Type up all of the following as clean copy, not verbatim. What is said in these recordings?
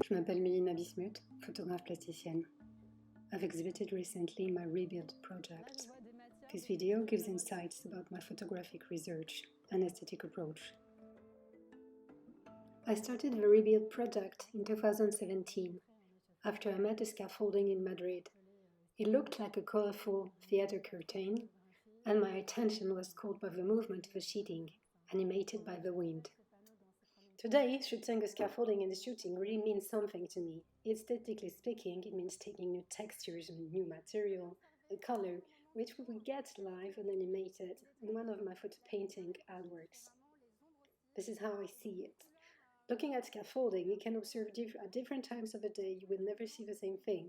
Je m'appelle Mélina Bismuth, photographe plasticienne. I've exhibited recently my Rebuild project. This video gives insights about my photographic research and aesthetic approach. I started the Rebuild project in 2017, after I met a scaffolding in Madrid. It looked like a colorful theater curtain, and my attention was caught by the movement of the sheeting, animated by the wind. Today, shooting a scaffolding in the shooting really means something to me. Aesthetically speaking, it means taking new textures and new material, a color, which we will get live and animated in one of my photo painting artworks. This is how I see it. Looking at scaffolding, you can observe at different times of the day you will never see the same thing.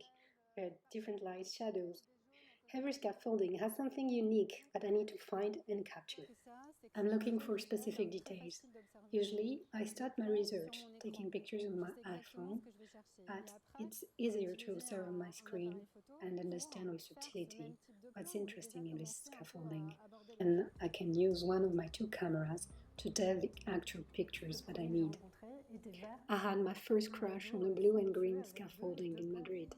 There are different light shadows. Every scaffolding has something unique that I need to find and capture. I'm looking for specific details. Usually, I start my research taking pictures on my iPhone, but it's easier to observe on my screen and understand with subtlety what's interesting in this scaffolding. And I can use one of my two cameras to take the actual pictures that I need. I had my first crush on a blue and green scaffolding in Madrid.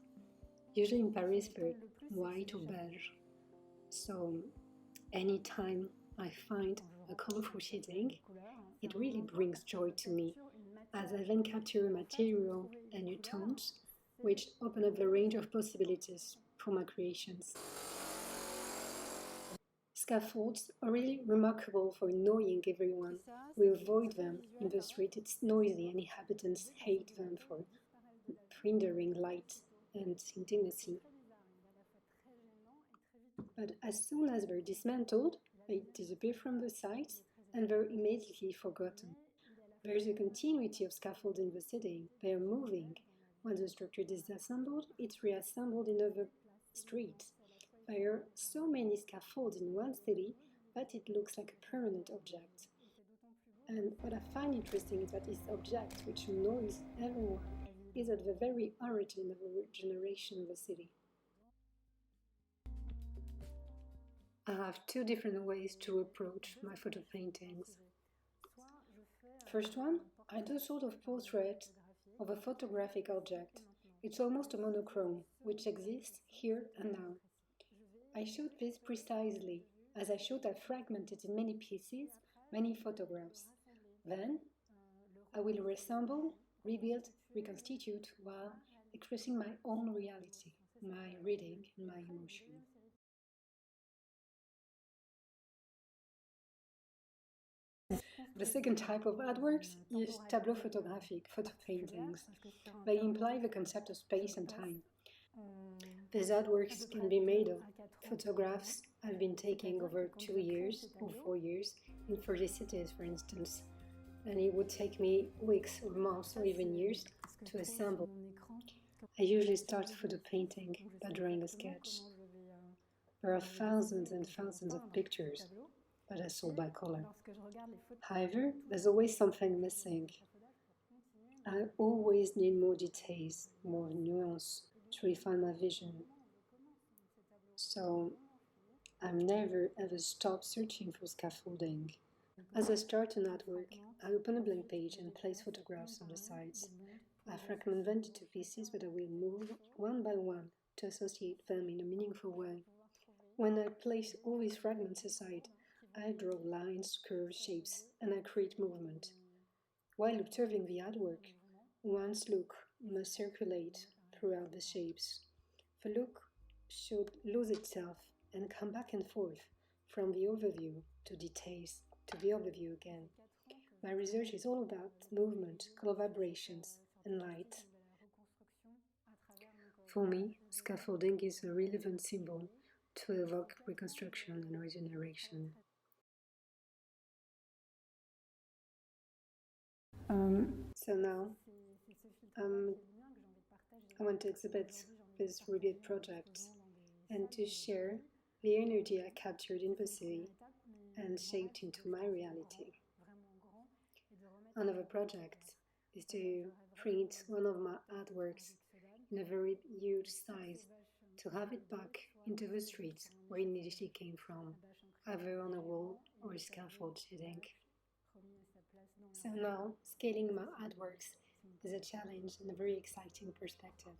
Usually in Paris they're white or beige, so anytime I find a colorful sheeting, it really brings joy to me, as I then capture a material and new tones, which open up the range of possibilities for my creations. Scaffolds are really remarkable for annoying everyone. We avoid them in the street, it's noisy and inhabitants hate them for hindering light and intimacy. But as soon as they're dismantled, they disappear from the site and they're immediately forgotten. There is a continuity of scaffolds in the city. They are moving. Once the structure is disassembled, it's reassembled in other streets. There are so many scaffolds in one city that it looks like a permanent object. And what I find interesting is that this object, which annoys everyone, is at the very origin of the regeneration of the city. I have two different ways to approach my photo paintings. First one, I do sort of portrait of a photographic object. It's almost a monochrome, which exists here and now. I shoot this precisely, as I shoot I fragment it in many pieces, many photographs. Then, I will reassemble, rebuild, reconstitute while expressing my own reality, my reading and my emotion. The second type of artworks is tableau photographic, photo paintings. They imply the concept of space and time. These artworks can be made of photographs I've been taking over 2 years or 4 years in 30 cities, for instance, and it would take me weeks or months or even years to assemble. I usually start photo painting by drawing a sketch. There are thousands and thousands of pictures, but I sort by color. However, there's always something missing. I always need more details, more nuance to refine my vision. So I'm never ever stop searching for scaffolding. As I start an artwork, I open a blank page and place photographs on the sides. I fragment them into pieces that I will move one by one to associate them in a meaningful way. When I place all these fragments aside, I draw lines, curves, shapes, and I create movement. While observing the artwork, one's look must circulate throughout the shapes. The look should lose itself and come back and forth from the overview to details to the overview again. My research is all about movement, color vibrations, and light. For me, scaffolding is a relevant symbol to evoke reconstruction and regeneration. So now, I want to exhibit this Rebuild project and to share the energy I captured in the city and shaped into my reality. Another project is to print one of my artworks in a very huge size, to have it back into the streets where it initially came from, either on a wall or a scaffold sheeting. So now, scaling my artworks is a challenge and a very exciting perspective.